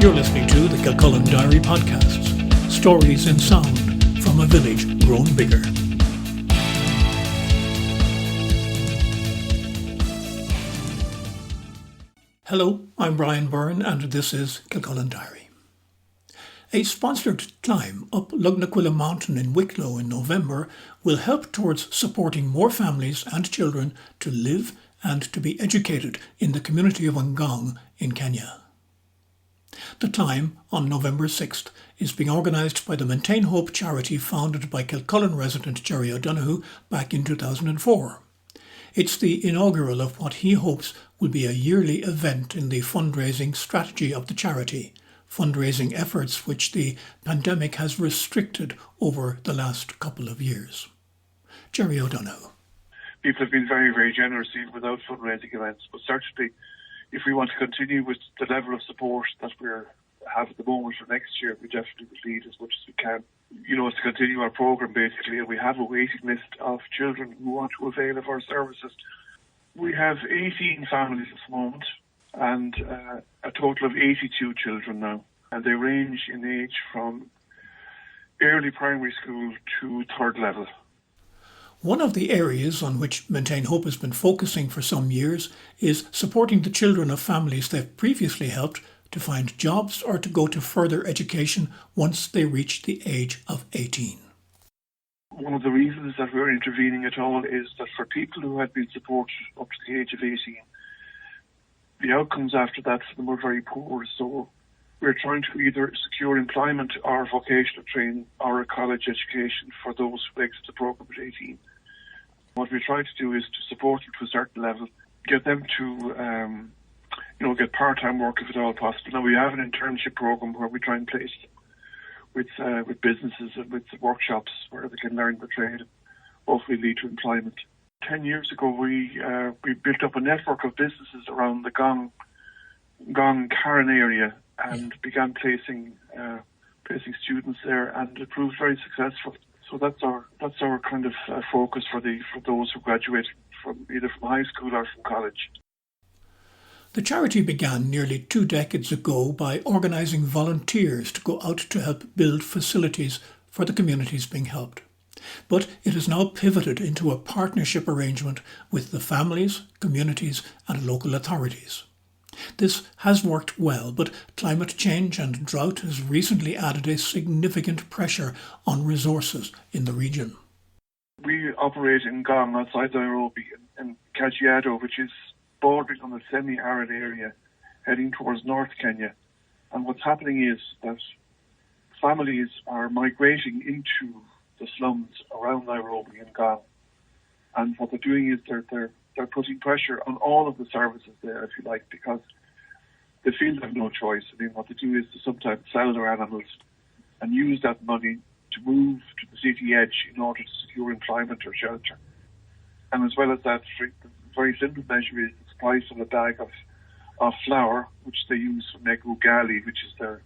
You're listening to the Kilcullen Diary Podcasts, stories in sound from a village grown bigger. Hello, I'm Brian Byrne and this is Kilcullen Diary. A sponsored climb up Lugnaquilla Mountain in Wicklow in November will help towards supporting more families and children to live and to be educated in the community of Ngong in Kenya. The climb, on November 6th, is being organised by the Maintain Hope charity founded by Kilcullen resident Jerry O'Donoghue back in 2004. It's the inaugural of what he hopes will be a yearly event in the fundraising strategy of the charity, fundraising efforts which the pandemic has restricted over the last couple of years. Jerry O'Donoghue. People have been very, very generous even without fundraising events, but certainly if we want to continue with the level of support that we have at the moment for next year, we definitely would lead as much as we can. It's to continue our programme basically, and we have a waiting list of children who want to avail of our services. We have 18 families at the moment and a total of 82 children now, and they range in age from early primary school to third level. One of the areas on which Maintain Hope has been focusing for some years is supporting the children of families they've previously helped to find jobs or to go to further education once they reach the age of 18. One of the reasons that we're intervening at all is that for people who had been supported up to the age of 18, the outcomes after that for them were very poor. So we're trying to either secure employment or vocational training or a college education for those who exit the programme at 18. What we try to do is to support them to a certain level, get them to get part-time work if at all possible. Now we have an internship programme where we try and place them with businesses and with workshops where they can learn the trade, hopefully lead to employment. 10 years ago we built up a network of businesses around the Ngong Karen area and began placing students there, and it proved very successful. So that's our kind of focus for those who graduate from either from high school or from college. The charity began nearly 2 decades ago by organising volunteers to go out to help build facilities for the communities being helped. But it has now pivoted into a partnership arrangement with the families, communities and local authorities. This has worked well, but climate change and drought has recently added a significant pressure on resources in the region. We operate in Ngong outside Nairobi in Kajiado, which is bordering on a semi-arid area heading towards North Kenya. And what's happening is that families are migrating into the slums around Nairobi and Ngong. And what they're doing is they're putting pressure on all of the services there, if you like, because they feel they have no choice. I mean, what they do is to sometimes sell their animals and use that money to move to the city edge in order to secure employment or shelter. And as well as that, the very simple measure is the price of a bag of flour, which they use to make ugali, which is their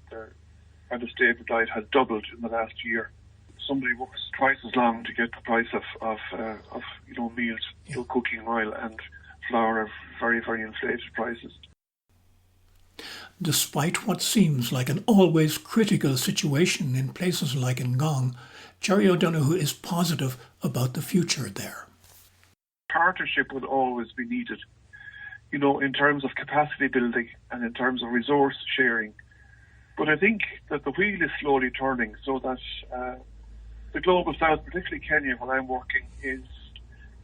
kind of staple diet, has doubled in the last year. Somebody works twice as long to get the price of meals, cooking oil and flour are very, very inflated prices. Despite what seems like an always critical situation in places like Ngong, Jerry O'Donoghue is positive about the future there. Partnership will always be needed, in terms of capacity building and in terms of resource sharing. But I think that the wheel is slowly turning so that the global south, particularly Kenya, where I'm working, is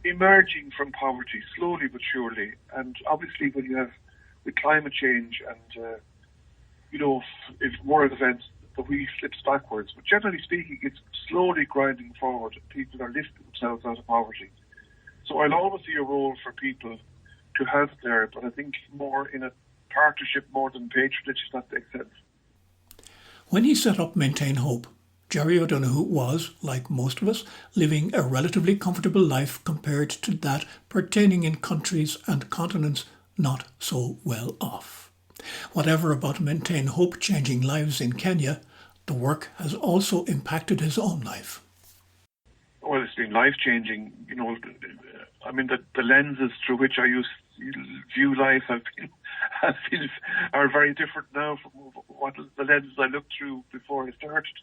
emerging from poverty slowly but surely. And obviously when you have with climate change and, if world events, the wheel slips backwards. But generally speaking, it's slowly grinding forward. People are lifting themselves out of poverty. So I'll always see a role for people to help there, but I think more in a partnership more than patronage, if that makes sense. When he set up Maintain Hope, Jerry O'Donoghue was, like most of us, living a relatively comfortable life compared to that pertaining in countries and continents not so well off. Whatever about Maintain Hope changing lives in Kenya, the work has also impacted his own life. Well, it's been life-changing. I mean, the lenses through which I used to view life are very different now from what the lenses I looked through before I started.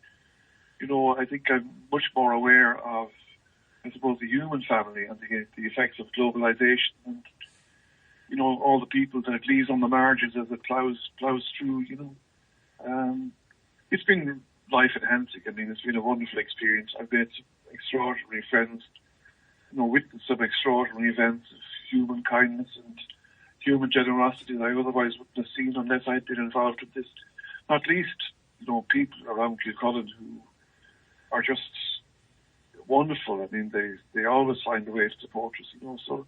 I think I'm much more aware of, I suppose, the human family and the effects of globalization and, all the people that it leaves on the margins as it plows through, It's been life enhancing. I mean, it's been a wonderful experience. I've made some extraordinary friends, witnessed some extraordinary events of human kindness and human generosity that I otherwise wouldn't have seen unless I'd been involved in this. Not least, people around Kilcullen who are just wonderful. I mean, they always find a way to support us, so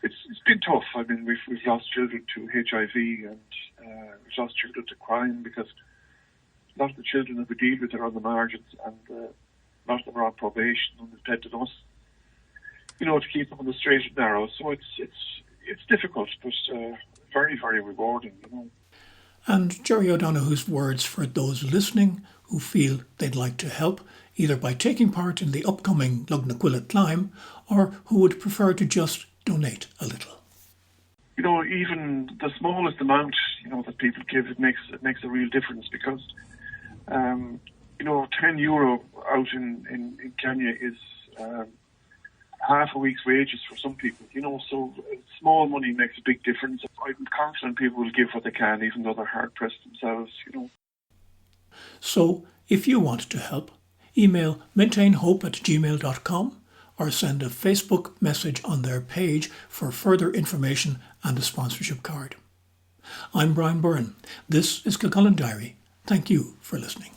it's been tough. I mean, we've lost children to HIV and we've lost children to crime because a lot of the children that we deal with are on the margins and a lot of them are on probation and depend on us, to keep them on the straight and narrow. So it's difficult, but very, very rewarding, And Jerry O'Donoghue's words for those listening who feel they'd like to help, either by taking part in the upcoming Lugnaquilla climb or who would prefer to just donate a little. Even the smallest amount, that people give, it makes a real difference because, €10 out in Kenya is half a week's wages for some people, so small money makes a big difference. I'm confident people will give what they can, even though they're hard-pressed themselves, So, if you want to help, email maintainhope@gmail.com or send a Facebook message on their page for further information and a sponsorship card. I'm Brian Byrne. This is Kilcullen Diary. Thank you for listening.